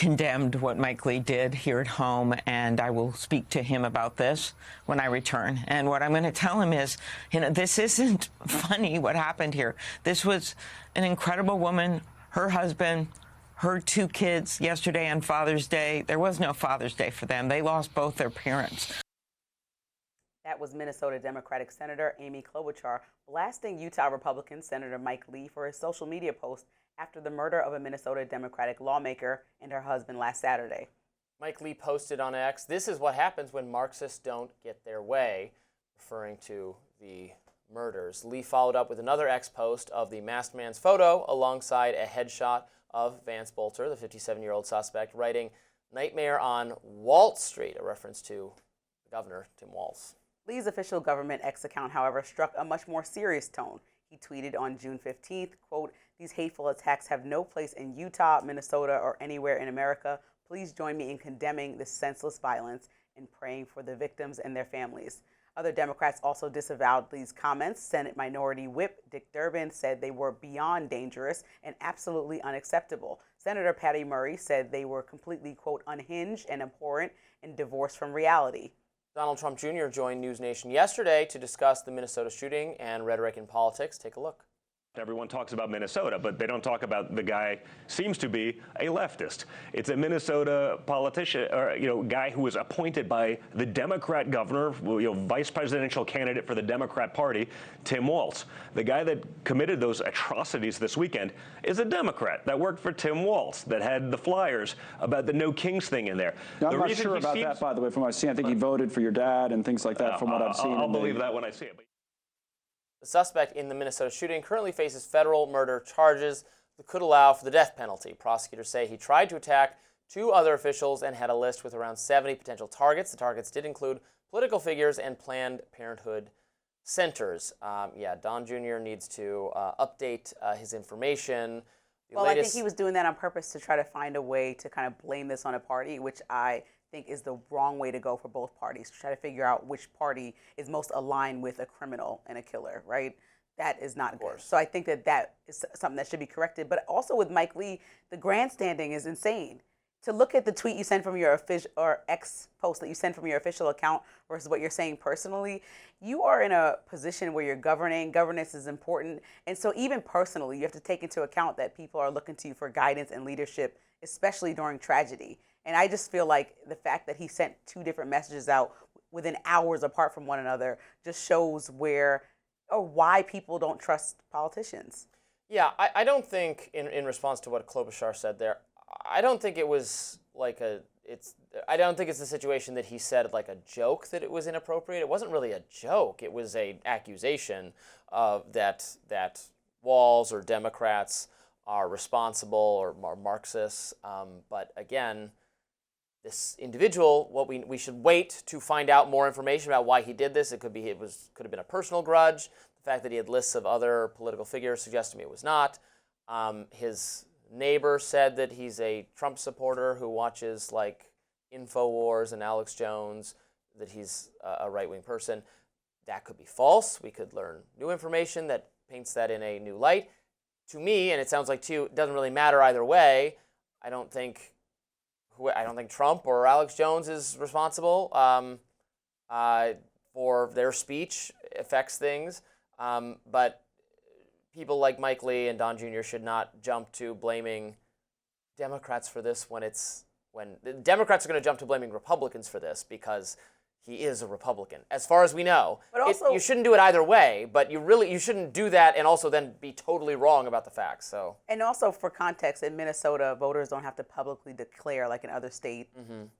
condemned what Mike Lee did here at home, and I will speak to him about this when I return. And what I'm going to tell him is, this isn't funny what happened here. This was an incredible woman, her husband, her two kids yesterday on Father's Day. There was no Father's Day for them. They lost both their parents. That was Minnesota Democratic Senator Amy Klobuchar blasting Utah Republican Senator Mike Lee for his social media post after the murder of a Minnesota Democratic lawmaker and her husband last Saturday. Mike Lee posted on X, "This is what happens when Marxists don't get their way," referring to the murders. Lee followed up with another X post of the masked man's photo alongside a headshot of Vance Bolter, the 57-year-old suspect, writing, "Nightmare on Waltz Street," a reference to the governor, Tim Walz. Lee's official government X account, however, struck a much more serious tone. He tweeted on June 15th, quote, "These hateful attacks have no place in Utah, Minnesota, or anywhere in America. Please join me in condemning this senseless violence and praying for the victims and their families." Other Democrats also disavowed Lee's comments. Senate Minority Whip Dick Durbin said they were beyond dangerous and absolutely unacceptable. Senator Patty Murray said they were completely, quote, "unhinged and abhorrent and divorced from reality." Donald Trump Jr. joined News Nation yesterday to discuss the Minnesota shooting and rhetoric in politics. Take a look. Everyone talks about Minnesota, but they don't talk about the guy seems to be a leftist. It's a Minnesota politician, or guy who was appointed by the Democrat governor, vice presidential candidate for the Democrat Party, Tim Walz. The guy that committed those atrocities this weekend is a Democrat that worked for Tim Walz, that had the flyers about the No Kings thing in there. Now, I'm not sure about that, by the way, from what I've seen. I think he voted for your dad and things like that, from what I've seen. I'll believe that when I see it. The suspect in the Minnesota shooting currently faces federal murder charges that could allow for the death penalty. Prosecutors say he tried to attack two other officials and had a list with around 70 potential targets. The targets did include political figures and Planned Parenthood centers. Don Jr. needs to update his information. I think he was doing that on purpose to try to find a way to kind of blame this on a party, which I think is the wrong way to go for both parties, to try to figure out which party is most aligned with a criminal and a killer, right? That is not good. So I think that is something that should be corrected. But also with Mike Lee, the grandstanding is insane. To look at the tweet you send from your official, or X post that you send from your official account versus what you're saying personally, you are in a position where you're governing. Governance is important. And so even personally, you have to take into account that people are looking to you for guidance and leadership, especially during tragedy. And I just feel like the fact that he sent two different messages out within hours apart from one another just shows where or why people don't trust politicians. Yeah, I don't think, in response to what Klobuchar said there, I don't think it was like I don't think it's a situation that he said like a joke that it was inappropriate. It wasn't really a joke. It was an accusation of that Walz or Democrats are responsible or are Marxists. But again, this individual, we should wait to find out more information about why he did this. It could have been a personal grudge. The fact that he had lists of other political figures suggests to me it was not. His neighbor said that he's a Trump supporter who watches like InfoWars and Alex Jones, that he's a right-wing person. That could be false. We could learn new information that paints that in a new light. To me, and it sounds like to you, it doesn't really matter either way. I don't think Trump or Alex Jones is responsible for their speech affects things. But people like Mike Lee and Don Jr. should not jump to blaming Democrats for this when the Democrats are going to jump to blaming Republicans for this because he is a Republican, as far as we know. But also, you shouldn't do it either way, but you shouldn't do that and also then be totally wrong about the facts. So. And also for context, in Minnesota, voters don't have to publicly declare, like in other states,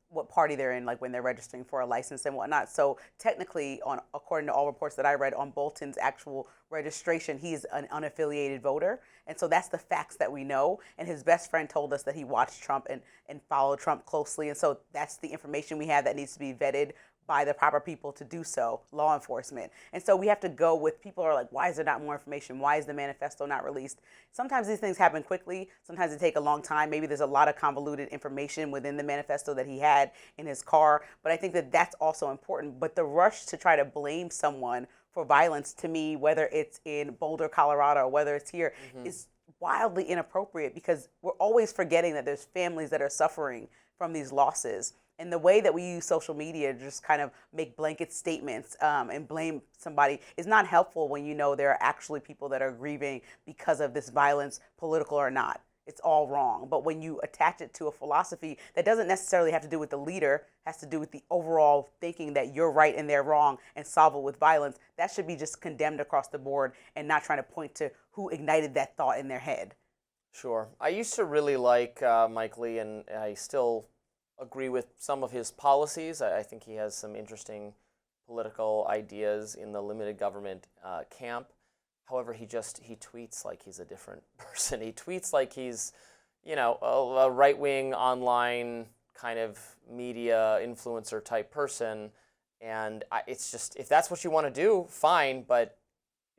what party they're in, like when they're registering for a license and whatnot. So technically, according to all reports that I read on Bolton's actual registration, he's an unaffiliated voter. And so that's the facts that we know. And his best friend told us that he watched Trump and followed Trump closely. And so that's the information we have that needs to be vetted by the proper people to do so, law enforcement. And so we have to go with, people are like, why is there not more information? Why is the manifesto not released? Sometimes these things happen quickly. Sometimes they take a long time. Maybe there's a lot of convoluted information within the manifesto that he had in his car. But I think that that's also important. But the rush to try to blame someone for violence, to me, whether it's in Boulder, Colorado, or whether it's here, is wildly inappropriate because we're always forgetting that there's families that are suffering from these losses. And the way that we use social media to just kind of make blanket statements and blame somebody is not helpful when you know there are actually people that are grieving because of this violence, political or not. It's all wrong. But when you attach it to a philosophy that doesn't necessarily have to do with the leader, has to do with the overall thinking that you're right and they're wrong and solve it with violence, that should be just condemned across the board and not trying to point to who ignited that thought in their head. Sure. I used to really like Mike Lee, and I still agree with some of his policies. I think he has some interesting political ideas in the limited government camp. However, he tweets like he's a different person. He tweets like he's, a right-wing online kind of media influencer type person. And it's just, if that's what you want to do, fine, but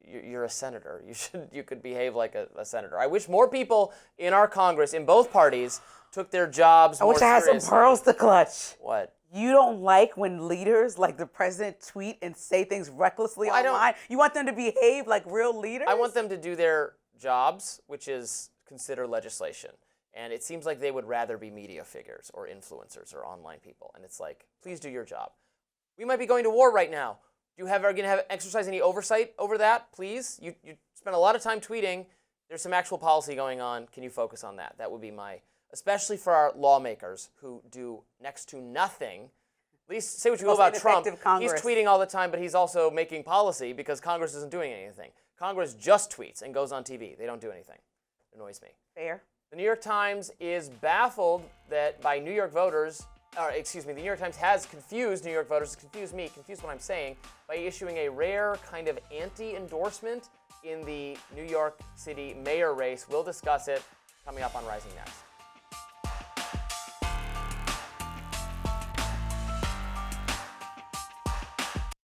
you're a senator. You could behave like a senator. I wish more people in our Congress, in both parties, took their jobs more seriously. I wish I had some pearls to clutch. What? You don't like when leaders like the president tweet and say things recklessly online? You want them to behave like real leaders? I want them to do their jobs, which is consider legislation. And it seems like they would rather be media figures or influencers or online people. And it's like, please do your job. We might be going to war right now. Are going to exercise any oversight over that, please? You spend a lot of time tweeting. There's some actual policy going on. Can you focus on that? That would be especially for our lawmakers who do next to nothing. At least say what you will about Trump. Congress. He's tweeting all the time, but he's also making policy because Congress isn't doing anything. Congress just tweets and goes on TV. They don't do anything. It annoys me. Fair. The New York Times is baffled that by New York voters, the New York Times has confused New York voters, confused what I'm saying, by issuing a rare kind of anti-endorsement in the New York City mayor race. We'll discuss it coming up on Rising Next.